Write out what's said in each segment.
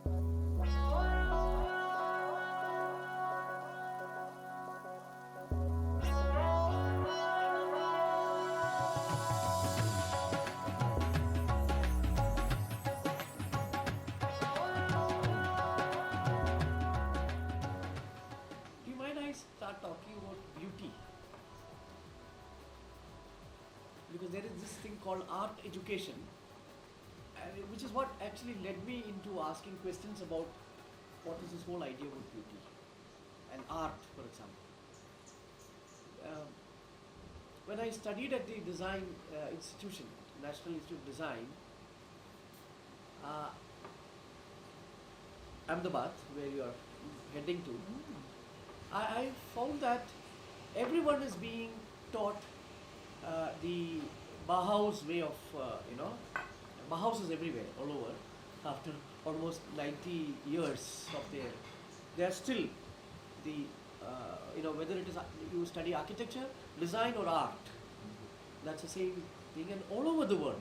Do you mind I start talking about beauty? Because there is this thing called art education, which is what actually led me into asking questions about what is this whole idea about beauty and art, for example. Um, when I studied at the design institution, National Institute of Design, uh, Ahmedabad, where you are heading to, I found that everyone is being taught the Bauhaus way of, Bauhaus is everywhere, all over. After almost 90 years of they are still the, whether it is you study architecture, design or art, that's the same thing and all over the world.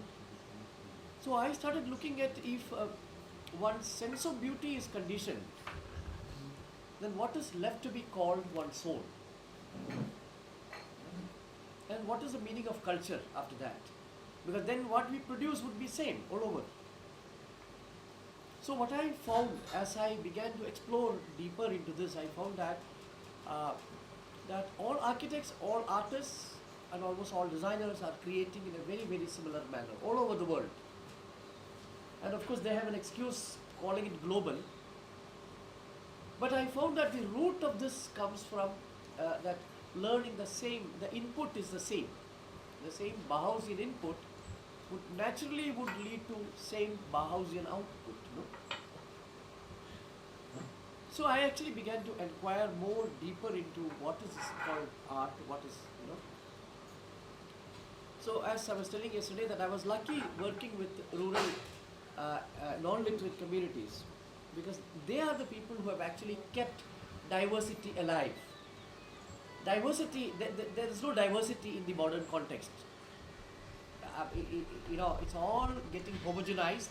So I started looking at if one's sense of beauty is conditioned, then what is left to be called one's soul? And what is the meaning of culture after that? Because then what we produce would be same all over. So what I found as I began to explore deeper into this, I found that that all architects, all artists, and almost all designers are creating in a very, very similar manner all over the world. And of course they have an excuse calling it global. But I found that the root of this comes from that learning the input is the same Bauhausian input would naturally lead to same Bauhausian output. So I actually began to inquire more deeper into what is this called art, what is, So as I was telling yesterday that I was lucky working with rural non-literate communities, because they are the people who have actually kept diversity alive. Diversity, there is no diversity in the modern context. It's all getting homogenized.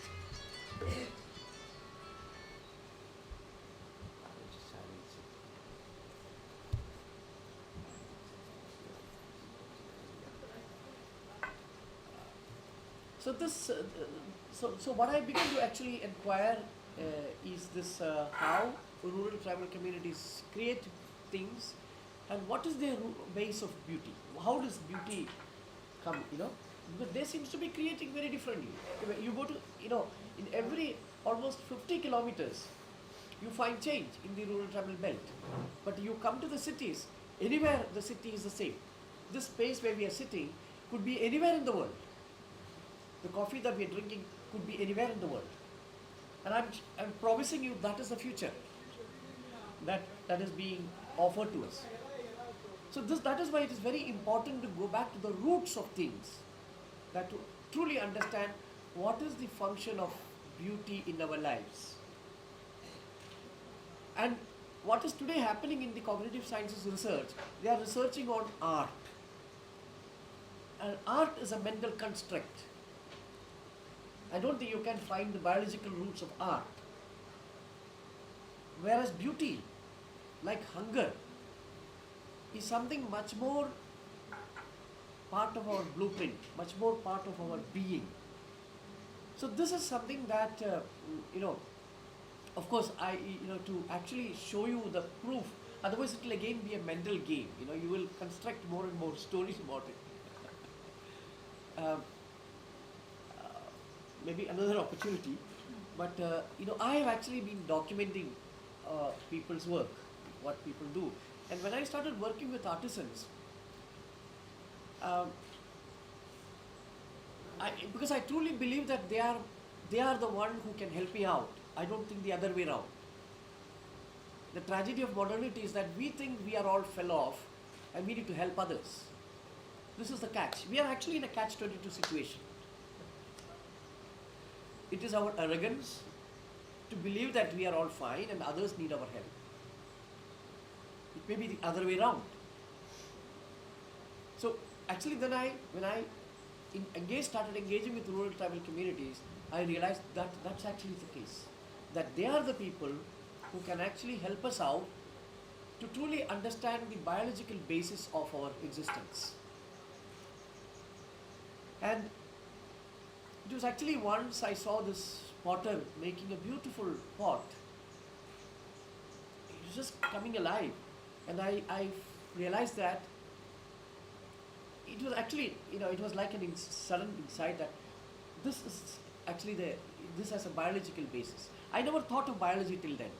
So this, so what I began to actually inquire is this how rural tribal communities create things, and what is their base of beauty? How does beauty come? Because they seems to be creating very differently. You go to, in every almost 50 kilometers, you find change in the rural tribal belt. But you come to the cities, anywhere the city is the same. This space where we are sitting could be anywhere in the world. The coffee that we are drinking could be anywhere in the world. And I'm promising you that is the future that is being offered to us. So that is why it is very important to go back to the roots of things, that to truly understand what is the function of beauty in our lives. And what is today happening in the cognitive sciences research, they are researching on art. And art is a mental construct. I don't think you can find the biological roots of art. Whereas beauty, like hunger, is something much more part of our blueprint, much more part of our being. So this is something that, of course, to actually show you the proof, otherwise it will again be a mental game. You will construct more and more stories about it. Maybe another opportunity, but I have actually been documenting people's work, what people do. And when I started working with artisans, because I truly believe that they are the one who can help me out. I don't think the other way around. The tragedy of modernity is that we think we are all fell off and we need to help others. This is the catch. We are actually in a catch-22 situation. It is our arrogance to believe that we are all fine and others need our help. It may be the other way around. So actually when I started engaging with rural tribal communities, I realized that that's actually the case. that they are the people who can actually help us out to truly understand the biological basis of our existence. And it was actually once I saw this potter making a beautiful pot. It was just coming alive. And I realized that it was actually, it was like an sudden insight that this is actually this has a biological basis. I never thought of biology till then.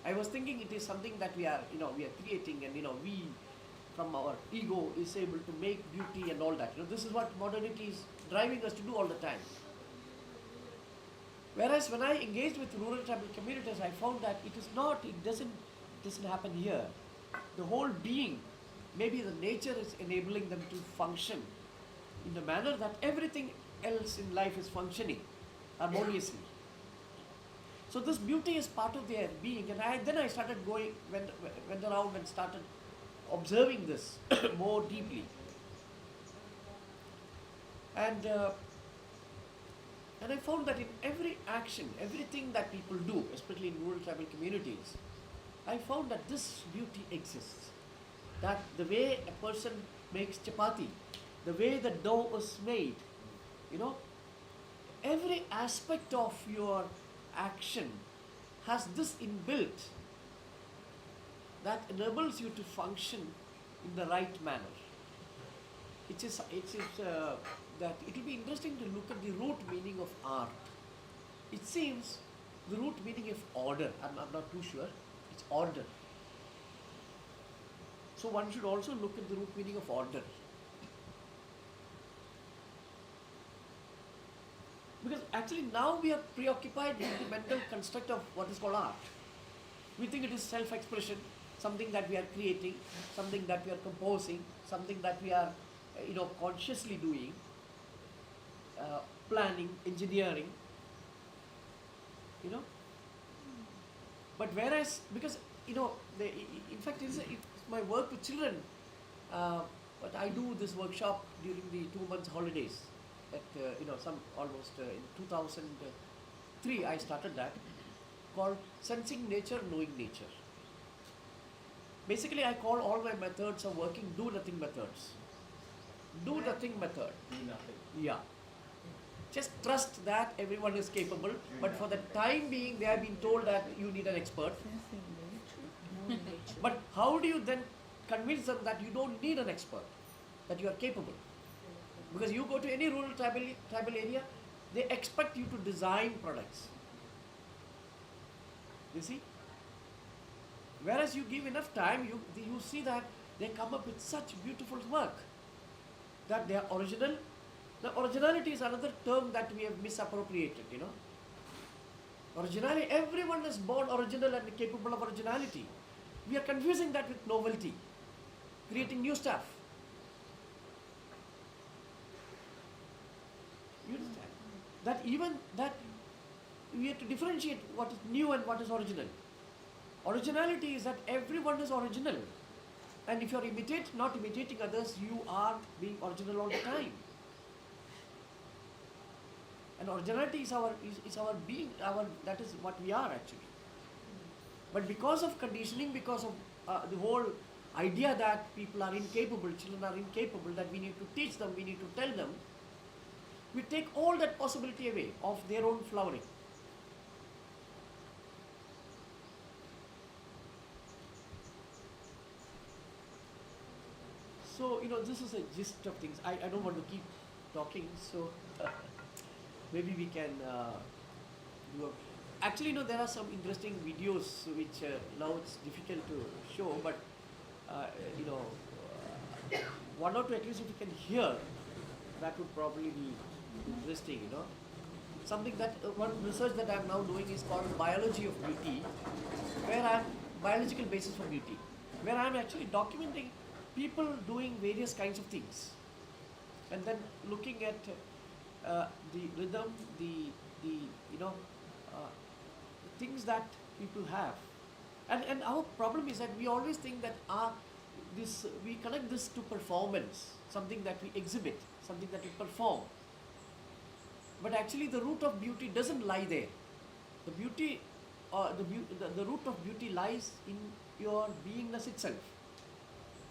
I was thinking it is something that we are creating, and we from our ego is able to make beauty and all that. This is what modernity is driving us to do all the time. Whereas when I engaged with rural tribal communities, I found that it doesn't happen here. The whole being, maybe the nature is enabling them to function in the manner that everything else in life is functioning harmoniously. So this beauty is part of their being, and then I started went around and started observing this more deeply. And I found that in every action, everything that people do, especially in rural tribal communities, I found that this beauty exists. That the way a person makes chapati, the way the dough is made, every aspect of your action has this inbuilt that enables you to function in the right manner. It is that it will be interesting to look at the root meaning of art. It seems the root meaning is order. I'm not too sure. It's order. So one should also look at the root meaning of order. Because actually now we are preoccupied with the mental construct of what is called art. We think it is self-expression, something that we are creating, something that we are composing, something that we are consciously doing, planning, engineering, But whereas, because, in fact, it's my work with children, but I do this workshop during the 2 months holidays at, in 2003 I started that, called Sensing Nature, Knowing Nature. Basically, I call all my methods of working do-nothing methods. Do-nothing method. Do nothing. Yeah. Just trust that everyone is capable, but for the time being, they have been told that you need an expert. But how do you then convince them that you don't need an expert, that you are capable? Because you go to any rural tribal area, they expect you to design products. You see? Whereas you give enough time, you see that they come up with such beautiful work, that they are original. The originality is another term that we have misappropriated, Originality, everyone is born original and capable of originality. We are confusing that with novelty, creating new stuff. You understand? That even that we have to differentiate what is new and what is original. Originality is that everyone is original. And if you are not imitating others, you are being original all the time. And originality is our being, that is what we are actually. But because of conditioning, because of the whole idea that people are incapable, children are incapable, that we need to teach them, we need to tell them, we take all that possibility away of their own flowering. So, this is a gist of things. I don't want to keep talking, so maybe we can do a... Actually, there are some interesting videos which now it's difficult to show, but, one or two at least if you can hear, that would probably be interesting, Something that, one research that I'm now doing is called Biology of Beauty, biological basis for beauty, where I'm actually documenting people doing various kinds of things, and then looking at the rhythm, the things that people have, and our problem is that we always think that we connect this to performance, something that we exhibit, something that we perform, but actually the root of beauty doesn't lie there. The beauty, the root of beauty lies in your beingness itself.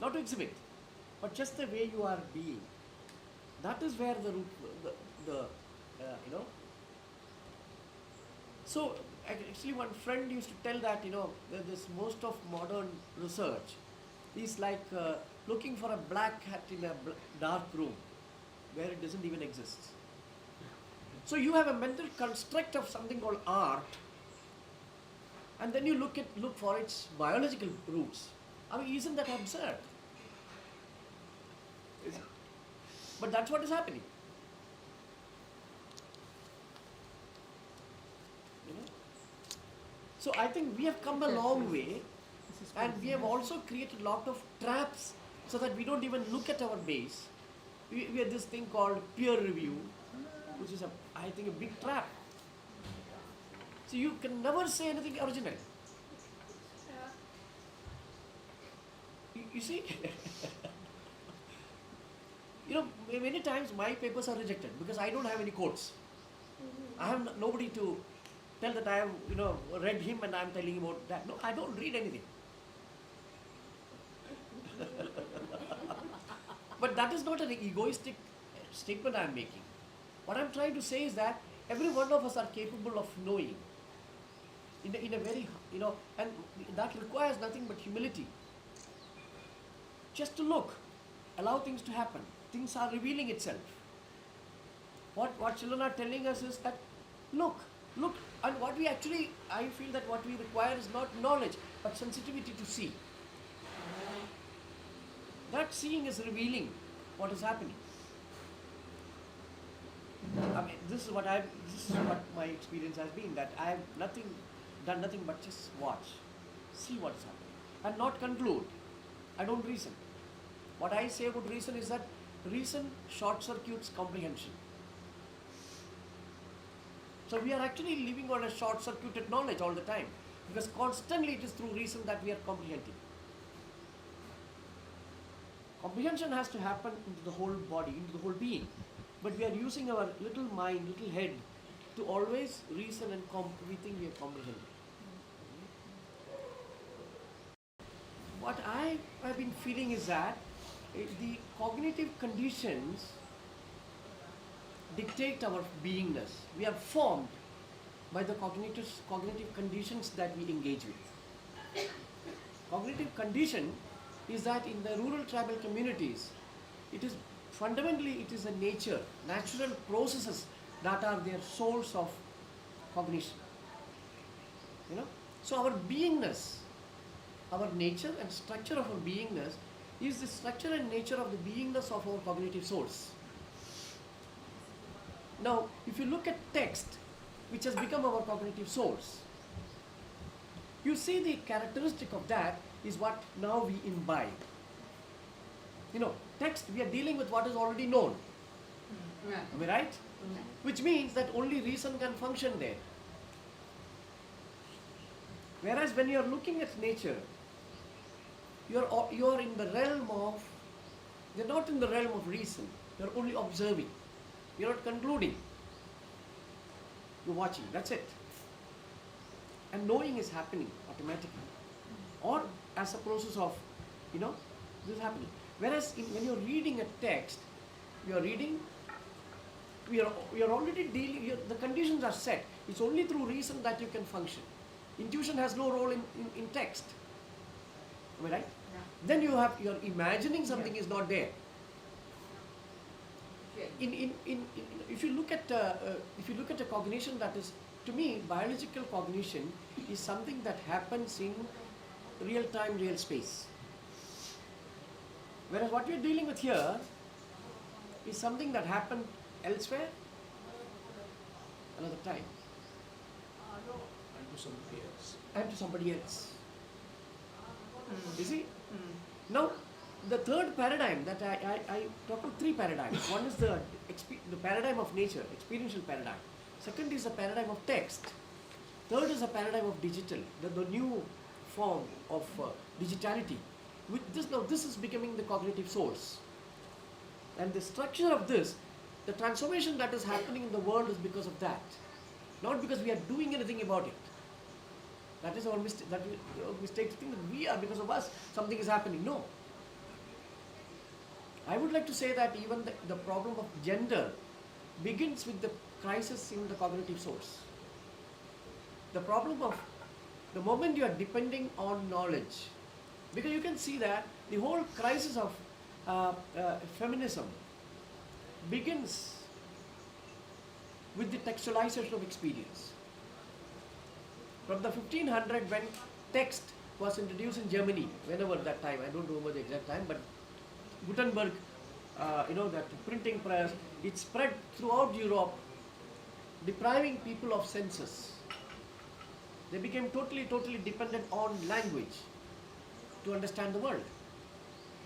Not to exhibit, but just the way you are being. That is where the root, the you know. So actually, one friend used to tell that that this most of modern research is like looking for a black cat in a dark room where it doesn't even exist. So you have a mental construct of something called art, and then you look for its biological roots. I mean, isn't that absurd? But that's what is happening. You know? So I think we have come a long way, and we have also created a lot of traps so that we don't even look at our base. We have this thing called peer review, which is I think a big trap. So you can never say anything original. You see? Many times my papers are rejected because I don't have any quotes. I have nobody to tell that I have, read him and I am telling him about that. No, I don't read anything. But that is not an egoistic statement I am making. What I am trying to say is that every one of us are capable of knowing in a very, and that requires nothing but humility. Just to look, allow things to happen. Things are revealing itself. What children are telling us is that look, and what we actually, I feel that what we require is not knowledge, but sensitivity to see. That seeing is revealing what is happening. I mean, this is what my experience has been, that I have done nothing but just watch, see what is happening, and not conclude. I don't reason. What I say about reason is that reason short circuits comprehension. So we are actually living on a short circuited knowledge all the time, because constantly it is through reason that we are comprehending. Comprehension has to happen into the whole body, into the whole being. But we are using our little mind, little head to always reason and we think we are comprehending. What I have been feeling is that the cognitive conditions dictate our beingness. We are formed by the cognitive conditions that we engage with. Cognitive condition is that in the rural tribal communities, it is fundamentally a natural processes that are their source of cognition. So our beingness, our nature and structure of our beingness is the structure and nature of the beingness of our cognitive source. Now, if you look at text, which has become our cognitive source, you see the characteristic of that is what now we imbibe. Text, we are dealing with what is already known. Am I right? Which means that only reason can function there. Whereas when you are looking at nature, you are in the realm of, you're not in the realm of reason. You're only observing. You're not concluding. You're watching. That's it. And knowing is happening automatically. Or as a process of, this is happening. Whereas when you're reading a text, we are already dealing, the conditions are set. It's only through reason that you can function. Intuition has no role in text. Am I right? Yeah. Then you're imagining something is not there. If you look at a cognition that is, to me, biological cognition is something that happens in real time, real space. Whereas what we are dealing with here is something that happened elsewhere, another time. And to somebody else. You see? Now, the third paradigm that I talk about three paradigms. One is the paradigm of nature, experiential paradigm. Second is the paradigm of text. Third is the paradigm of digital, the new form of digitality. This is becoming the cognitive source. And the structure of this, the transformation that is happening in the world is because of that. not because we are doing anything about it. That is our mistake. That is our mistake to think that we are, because of us, something is happening. No. I would like to say that even the problem of gender begins with the crisis in the cognitive source. The problem of the moment you are depending on knowledge, because you can see that the whole crisis of feminism begins with the textualization of experience. From the 1500, when text was introduced in Germany, whenever that time, I don't remember the exact time, but Gutenberg, that printing press, it spread throughout Europe, depriving people of senses. They became totally dependent on language to understand the world.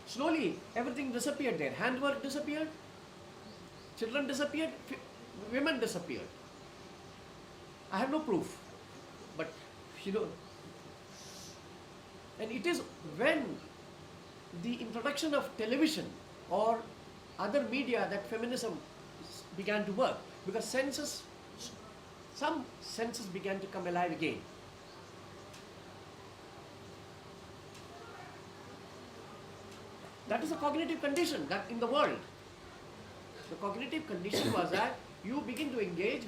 Slowly, everything disappeared there. Handwork disappeared, children disappeared, women disappeared. I have no proof, but and it is when the introduction of television or other media that feminism began to work, because some senses began to come alive again. That is a cognitive condition that in the world. The cognitive condition was that you begin to engage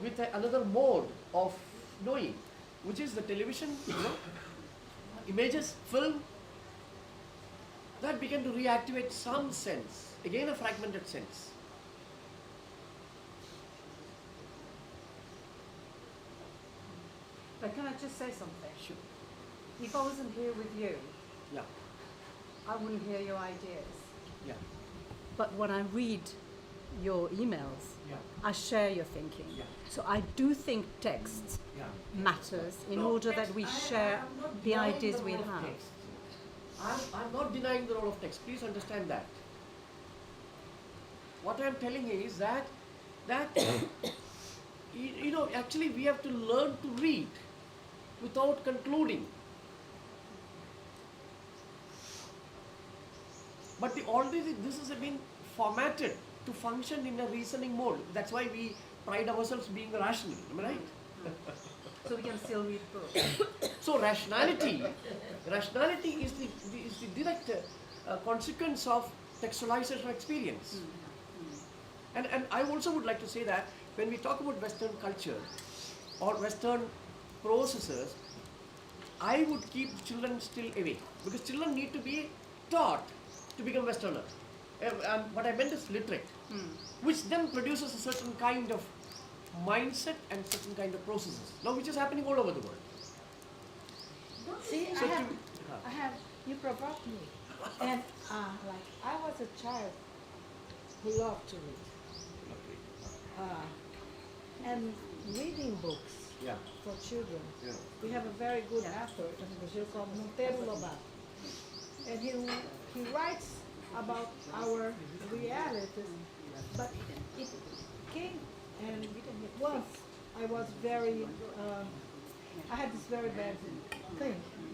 with another mode of knowing, which is the television, images, film, that began to reactivate some sense, again a fragmented sense. But can I just say something? Sure. If I wasn't here with you, Yeah. I wouldn't hear your ideas. Yeah. But when I read your emails, Yeah. I share your thinking. Yeah. So I do think text Yeah. matters in No, order that we share I'm not the denying ideas the we role of have. text. I'm not denying the role of text. Please understand that. What I'm telling you is that actually we have to learn to read without concluding. But already this has been formatted to function in a reasoning mode. That's why we pride ourselves being rational. Am I right? So we can still read books. So rationality is the direct consequence of textualization of experience. And I also would like to say that when we talk about Western culture or Western processes, I would keep children still away, because children need to be taught to become Westerner. And what I meant is literate, which then produces a certain kind of mindset and certain kind of processes. Now, which is happening all over the world. See, So you provoked me. And I was a child who loved to read. And reading books Yeah. for children. Yeah. We have a very good author in Brazil called Monteiro Lobato. And he writes about our realities, but it came, and once I was I had this very bad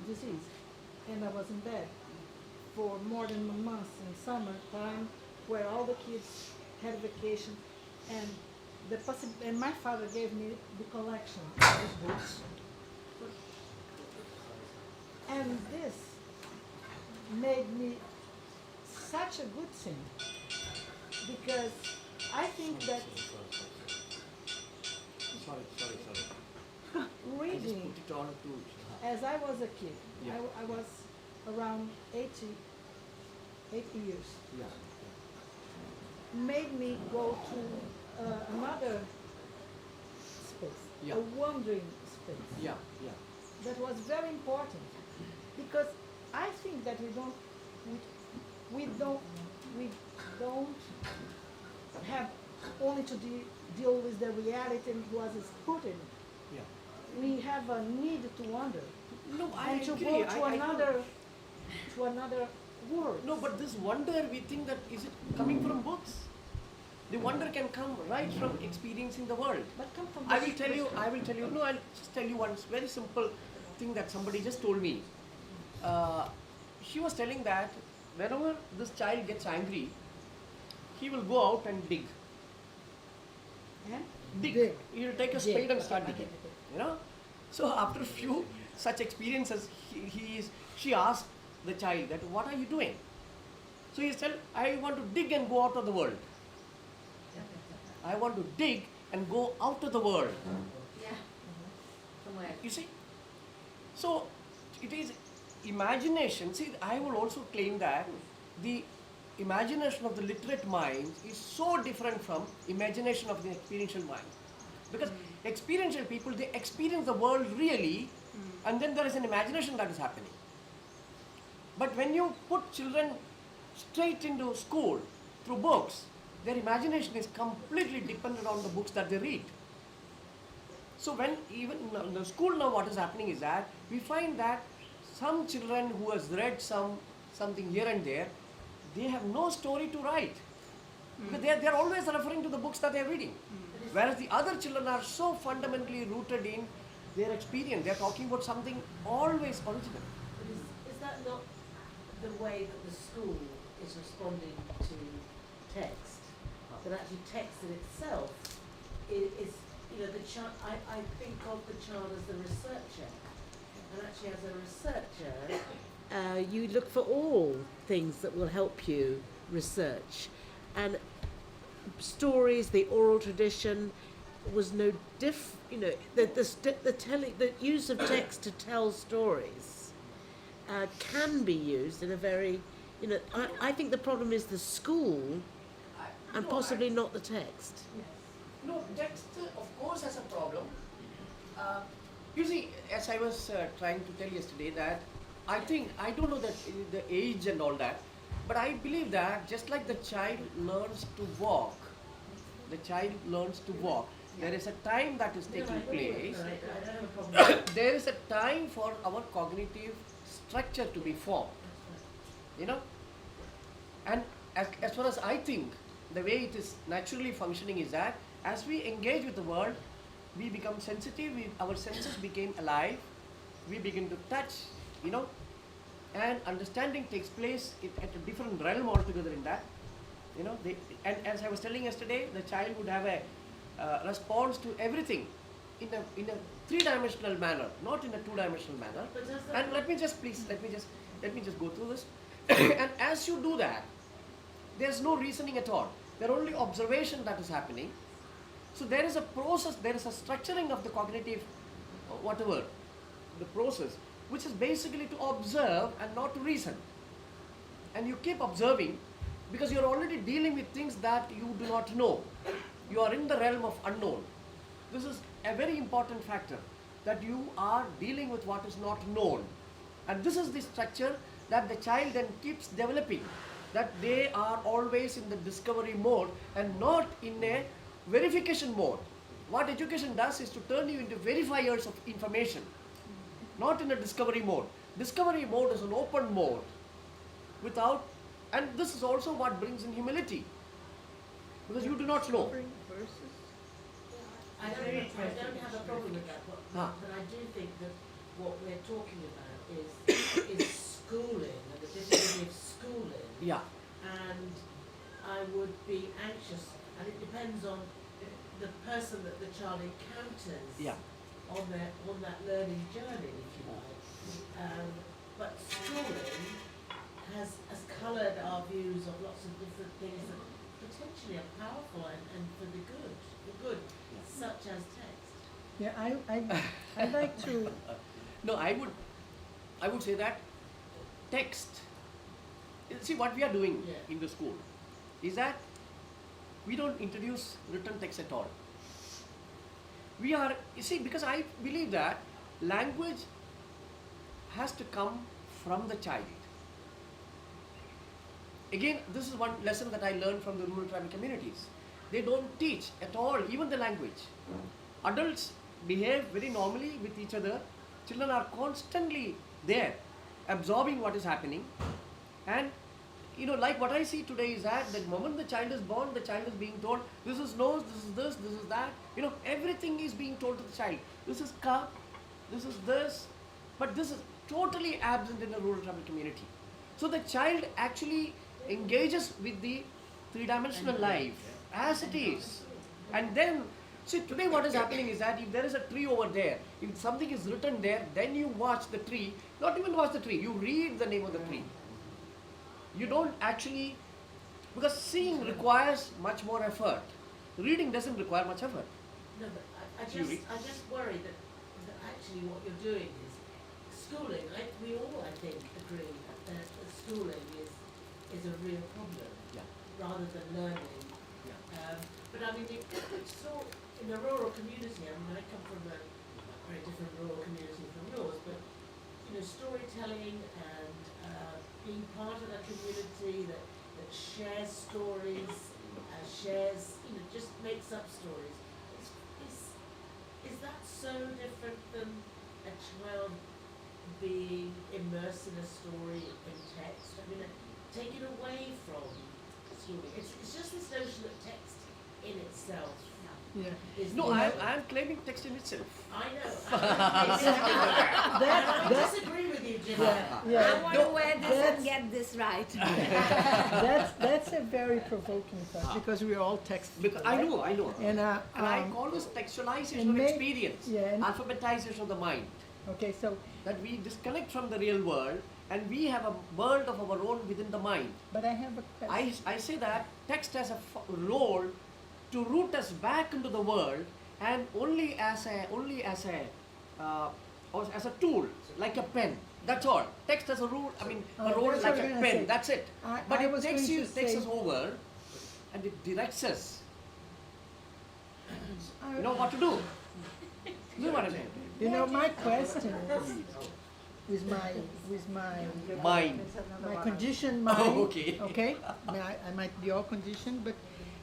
disease, and I was in bed for more than a month in summertime, where all the kids had vacation, and and my father gave me the collection of these books, and this made me such a good thing, because I think that Sorry. reading, Put it on to. as I was a kid, Yeah. I was around 80 years, Yeah. made me go to another space, Yeah. a wandering space. Yeah. Yeah. That was very important, because I think that we don't have only to deal with the reality and what is put in it. Yeah. We have a need to wander No, I and to agree. go to I another world. No, but this wonder, we think that is it coming from books? The wonder can come right from experiencing the world. But come from I will tell you. No, I'll just tell you one very simple thing that somebody just told me. She was telling that whenever this child gets angry, he will go out and dig. Yeah? dig. Dig. He'll take a spade and start digging. You know. So after a few such experiences, she asked the child that, what are you doing? So he said, I want to dig and go out of the world. I want to dig and go out of the world. Yeah. Somewhere. You see? So it is imagination. See, I will also claim that the imagination of the literate mind is so different from imagination of the experiential mind. Because experiential people, they experience the world really, and then there is an imagination that is happening. But when you put children straight into school through books, their imagination is completely dependent on the books that they read. So when even in the school now, what is happening is that we find that some children who has read something here and there, they have no story to write. Because they are always referring to the books that they are reading. Whereas the other children are so fundamentally rooted in their experience. They are talking about something always original. But is that not the way that the school is responding to text? That actually text in itself is the child. I think of the child as the researcher, and actually as a researcher, you look for all things that will help you research, and stories, the oral tradition was no diff. The use of text to tell stories can be used in a very, I think the problem is the school and possibly not the text. No, text of course has a problem. You see, as I was trying to tell yesterday, that I don't know that the age and all that, but I believe that just like the child learns to walk, there is a time that is taking place. There is a time for our cognitive structure to be formed. And as far as I think, the way it is naturally functioning is that as we engage with the world, we become sensitive, our senses became alive, we begin to touch, and understanding takes place at a different realm altogether in that. And as I was telling yesterday, the child would have a response to everything in a three-dimensional manner, not in a two-dimensional manner. And let me just go through this. And as you do that, there's no reasoning at all. There's only observation that is happening. So there is a process, there is a structuring of the cognitive, the process, which is basically to observe and not to reason. And you keep observing because you're already dealing with things that you do not know. You are in the realm of unknown. This is a very important factor, that you are dealing with what is not known. And this is the structure that the child then keeps developing, that they are always in the discovery mode and not in a verification mode. What education does is to turn you into verifiers of information, not in a discovery mode. Discovery mode is an open mode and this is also what brings in humility, because you do not know. I don't have a problem with that, but I do think that what we're talking about is schooling and the difficulty of schooling. Yeah. And I would be anxious, and it depends on the person that the child encounters on that learning journey, if you like. But schooling has coloured our views of lots of different things that potentially are powerful and for the good, such as text. Yeah, I'd like to. No, I would say that text. See, what we are doing in the school is that we don't introduce written text at all. Because I believe that language has to come from the child. Again, this is one lesson that I learned from the rural tribal communities. They don't teach at all, even the language. Adults behave very normally with each other. Children are constantly there, absorbing what is happening. And like what I see today is that the moment the child is born, the child is being told, this is nose, this is this, this is that. Everything is being told to the child. This is cup, this is this. But this is totally absent in the rural tribal community. So the child actually engages with the three-dimensional life as it is. And then See, today what is happening is that if there is a tree over there, if something is written there, then you watch the tree, not even watch the tree, you read the name of the tree. You don't actually, because seeing requires much more effort. Reading doesn't require much effort. No, but I Theory. just worry that actually what you're doing is schooling. We all, I think, agree that schooling is a real problem Yeah. rather than learning. Yeah. But I mean, it's so in a rural community. I mean, I come from a very different rural community from yours, but you know, storytelling and being part of a community that shares stories, shares, you know, just makes up stories. Is that so different than a child being immersed in a story in text? I mean, taken away from schooling. It's just this notion that text in itself Yeah. is No, the- I'm claiming text in itself. I know. I disagree with you, Jinan. Yeah. I want to wear this That's- and get this right. That's a very provoking thought because we are all text. Because people, I right? know. And And I call this textualization and of make- experience, yeah, and- alphabetization of the mind. okay, so That we disconnect from the real world and we have a world of our own within the mind. but I have a question. I say that text has a role to root us back into the world and only as a tool, like a pen. That's all. Text has a rule. I mean, a Oh, role that's like what a I'm gonna pen. say. That's it. I- But I it was takes going to takes us say- over, and it directs us. I- You know what to do. You know what I mean? You know, my question is, with my Mind. my conditioned mind. Oh, okay. Okay. I might be all conditioned, but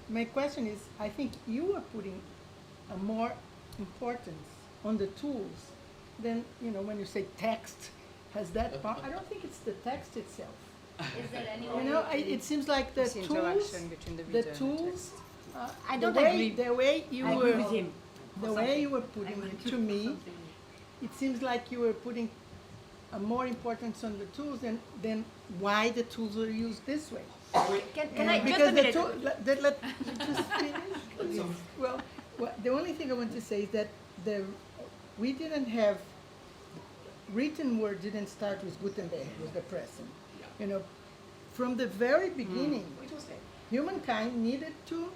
my question is, I think you are putting a more importance on the tools than, you know, when you say text has that part. I don't think it's the text itself. Is there any You know, it seems like the This tools, interaction between the the reader and the tools. text. I don't the way, agree. The way you I were, agree with him. the way you were putting it to me, it seems like you were putting a more importance on the tools than why the tools are used this way. Can I just because a the minute? tool, let me just finish. Well, the only thing I want to say is that we didn't have written word didn't start with Gutenberg, with the pressing. You know, from the very beginning, It was there. humankind needed to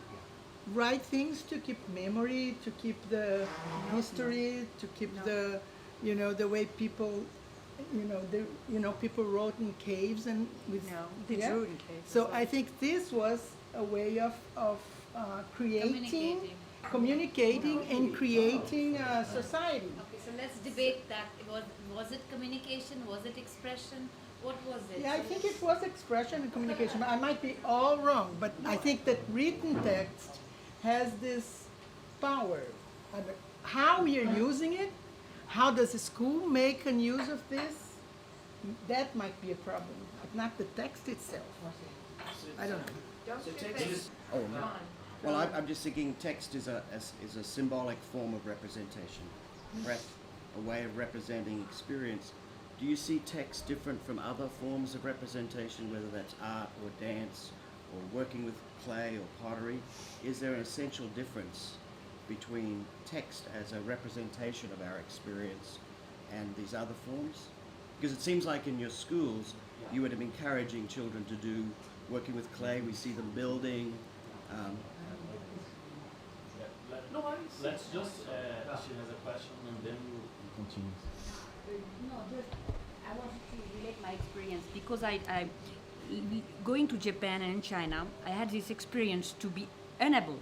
write things to keep memory, to keep the history, to keep the, you know, the way people, people wrote in caves and with. No, they drew in caves So as well. I think this was a way of creating, communicating, and creating a society. Okay, so let's debate that. Was it communication? Was it expression? What was it? Yeah, I think it was expression and communication. I might be all wrong, but I think that written text has this power. And how we are using it, how does the school make an use of this, that might be a problem, but not the text itself. I don't know. So text is, well, I'm just thinking text is a symbolic form of representation, right? A way of representing experience. Do you see text different from other forms of representation, whether that's art or dance or working with clay or pottery? Is there an essential difference between text as a representation of our experience and these other forms? Because it seems like in your schools you would have been encouraging children to do working with clay. We see them building. No worries. Let's just, she has a question and then we'll continue. No, just I wanted to relate my experience because I going to Japan and China, I had this experience to be unable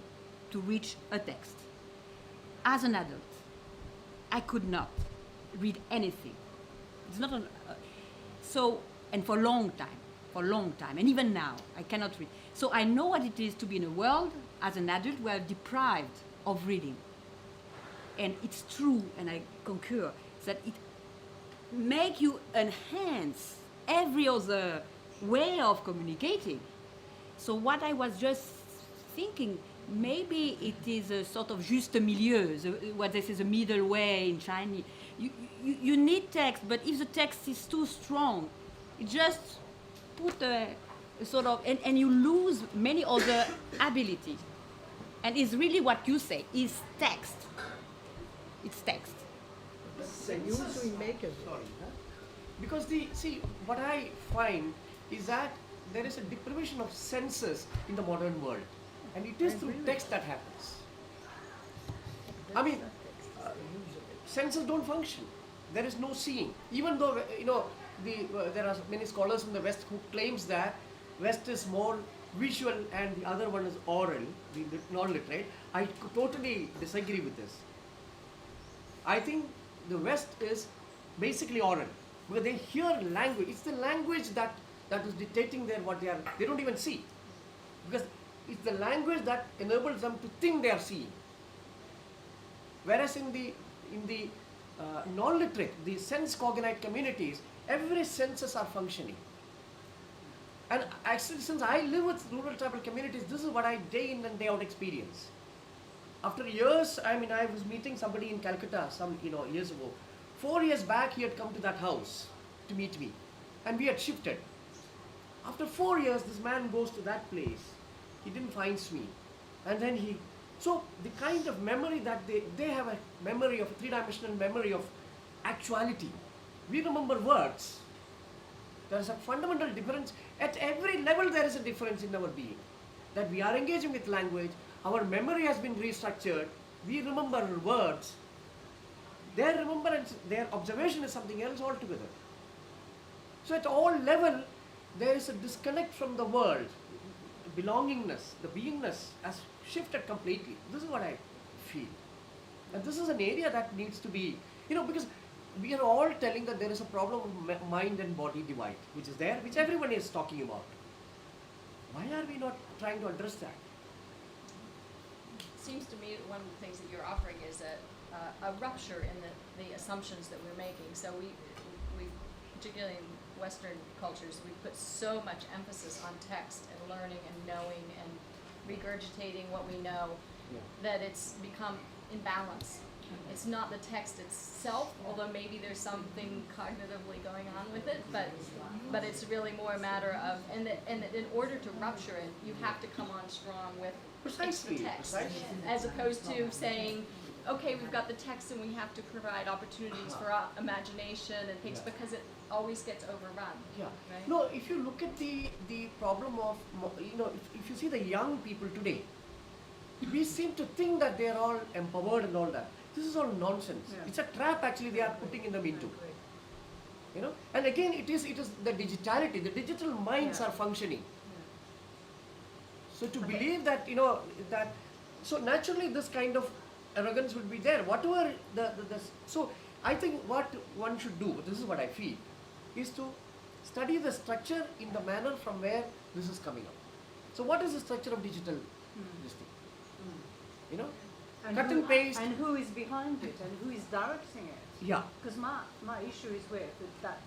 to reach a text. As an adult, I could not read anything. It's not so, and for a long time, and even now, I cannot read. So I know what it is to be in a world as an adult where I'm deprived of reading. And it's true, and I concur, that it make you enhance every other way of communicating. So what I was just thinking, maybe it is a sort of juste milieu, what they say the middle way in Chinese. You need text, but if the text is too strong, it just put a sort of, and you lose many other abilities. and is really what you say, is text. It's text. Senses. we make it. Sorry, huh? Because what I find is that there is a deprivation of senses in the modern world, and it is through text that happens. I mean, senses don't function. There is no seeing. Even though there are many scholars in the West who claims that West is more visual and the other one is oral, the non-literate. I totally disagree with this. I think the West is basically oral because they hear language. It's the language that is dictating what they are. They don't even see because it's the language that enables them to think they are seeing. Whereas in the non-literate, the sense cognate communities, every senses are functioning. And actually, since I live with rural tribal communities, this is what I day in and day out experience. After years, I was meeting somebody in Calcutta some years ago. 4 years back, he had come to that house to meet me, and we had shifted. After 4 years, this man goes to that place. He didn't find me, and then so the kind of memory that they have a memory of a three-dimensional memory of actuality. We remember words. There is a fundamental difference. At every level there is a difference in our being. That we are engaging with language, our memory has been restructured, we remember words, their remembrance, their observation is something else altogether. So at all level there is a disconnect from the world. Belongingness, the beingness has shifted completely. This is what I feel. And this is an area that needs to be, because we are all telling that there is a problem of mind and body divide, which is there, which everyone is talking about. Why are we not trying to address that? Seems to me that one of the things that you're offering is a rupture in the assumptions that we're making. So we particularly in Western cultures, we put so much emphasis on text and learning and knowing and regurgitating what we know that it's become imbalance. It's not the text itself, although maybe there's something cognitively going on with it, but it's really more a matter of, and that in order to rupture it, you have to come on strong with Precisely, the text, precisely. as opposed to saying, okay, we've got the text and we have to provide opportunities for imagination and things, because it always gets overrun. Yeah. Right? No, if you look at the problem of, if you see the young people today, we seem to think that they are all empowered and all that. This is all nonsense. Yeah. It's a trap actually they are putting them into. And again it is the digitality, the digital minds are functioning. So to believe that, so naturally this kind of arrogance would be there. Whatever so I think what one should do, this is what I feel, is to study the structure in the manner from where this is coming up. So what is the structure of digital this thing? And Cut who, and paste. and who is behind it and who is directing it. Yeah. Because my issue is with that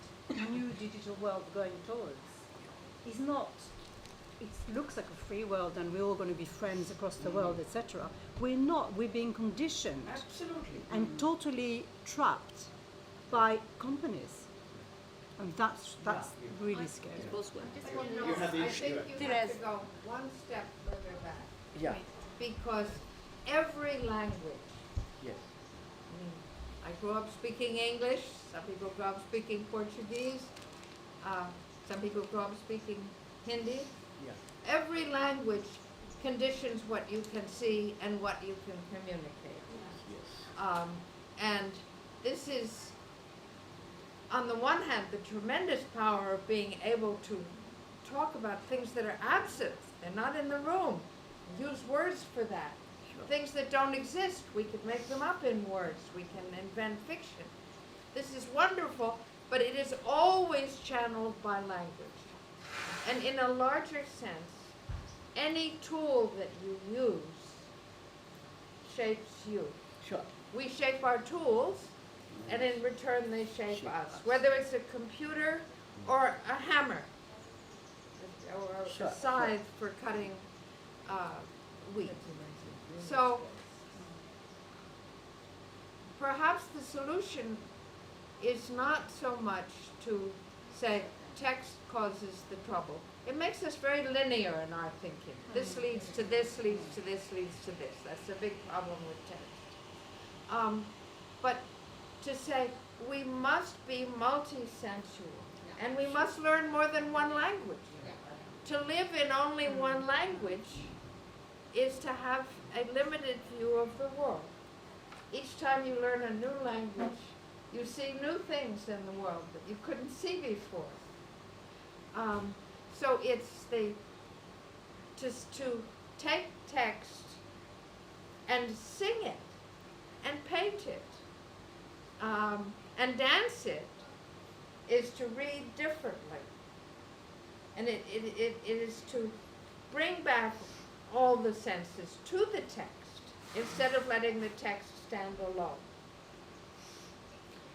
new digital world going towards is not, it looks like a free world and we're all going to be friends across the world, etc. We're not. We're being conditioned Absolutely. and totally trapped by companies. And that's really scary. You have the I issue. think you have to go one step further back. Yeah. Because every language, Yes. I grew up speaking English, some people grew up speaking Portuguese, some people grew up speaking Hindi. Yeah. Every language conditions what you can see and what you can communicate. Yes. And this is, on the one hand, the tremendous power of being able to talk about things that are absent, they're not in the room. Use words for that. Sure. Things that don't exist, we can make them up in words. We can invent fiction. This is wonderful, but it is always channeled by language. And in a larger sense, any tool that you use shapes you. Sure. We shape our tools, and in return they shape us. Whether it's a computer or a hammer, or Sure, a scythe for cutting wheat. So perhaps the solution is not so much to say, text causes the trouble. It makes us very linear in our thinking. This leads to this, leads to this, leads to this. That's a big problem with text. But to say we must be multi-sensual, and we must learn more than one language. To live in only one language is to have a limited view of the world. Each time you learn a new language, you see new things in the world that you couldn't see before. So it's just to take text and sing it, and paint it, and dance it, is to read differently. And it is to bring back all the senses to the text instead of letting the text stand alone.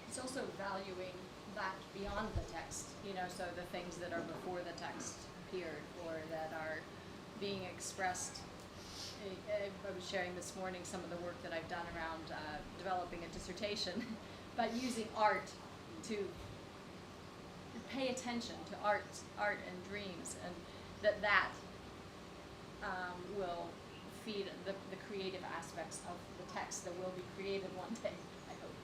It's also valuing that beyond the text, so the things that are before the text appeared or that are being expressed. I was sharing this morning some of the work that I've done around developing a dissertation, but using art to pay attention to art and dreams, and that will feed the creative aspects of the text that will be created one day, I hope.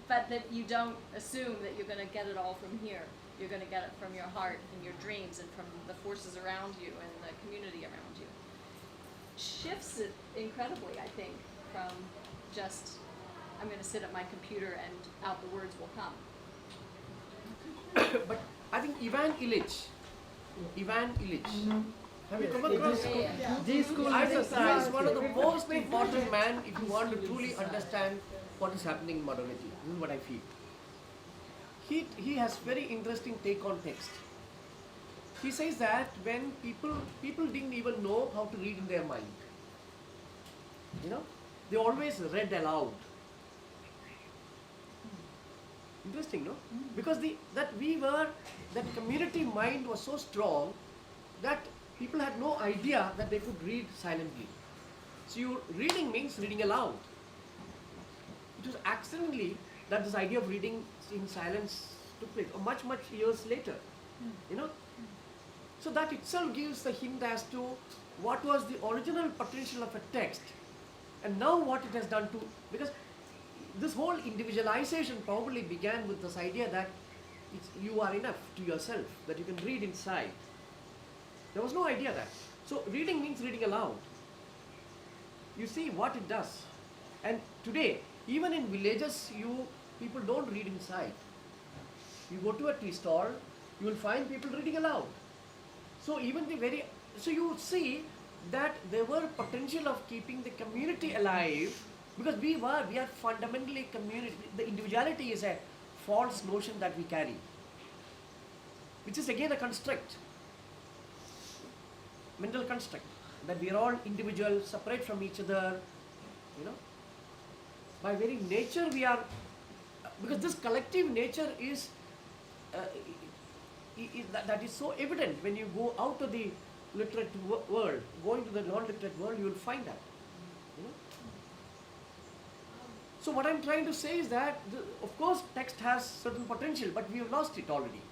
But that you don't assume that you're going to get it all from here. You're going to get it from your heart and your dreams and from the forces around you and the community around you. Shifts it incredibly, I think, from just, I'm going to sit at my computer and out the words will come. But I think Ivan Illich, have you come across? This school I is think a he is one of the most important men if you want to truly understand what is happening in modernity. This is what I feel. He has very interesting take on text. He says that when people didn't even know how to read in their mind. They always read aloud. Interesting, no? Because that community mind was so strong that people had no idea that they could read silently. So reading means reading aloud. It was accidentally that this idea of reading in silence took place, or much years later. So that itself gives the hint as to what was the original potential of a text, and now what it has done to, because this whole individualization probably began with this idea that you are enough to yourself, that you can read inside. There was no idea that. So reading means reading aloud. You see what it does. And today, even in villages, people don't read inside. You go to a tea stall, you will find people reading aloud. So you see that there were potential of keeping the community alive, because we are fundamentally community. The individuality is a false notion that we carry, which is again a construct, mental construct, that we are all individuals, separate from each other. By very nature we are, because this collective nature is that is so evident when you go out to the literate world. Going to the non-literate world, you will find that. So what I'm trying to say is that, of course, text has certain potential, but we have lost it already.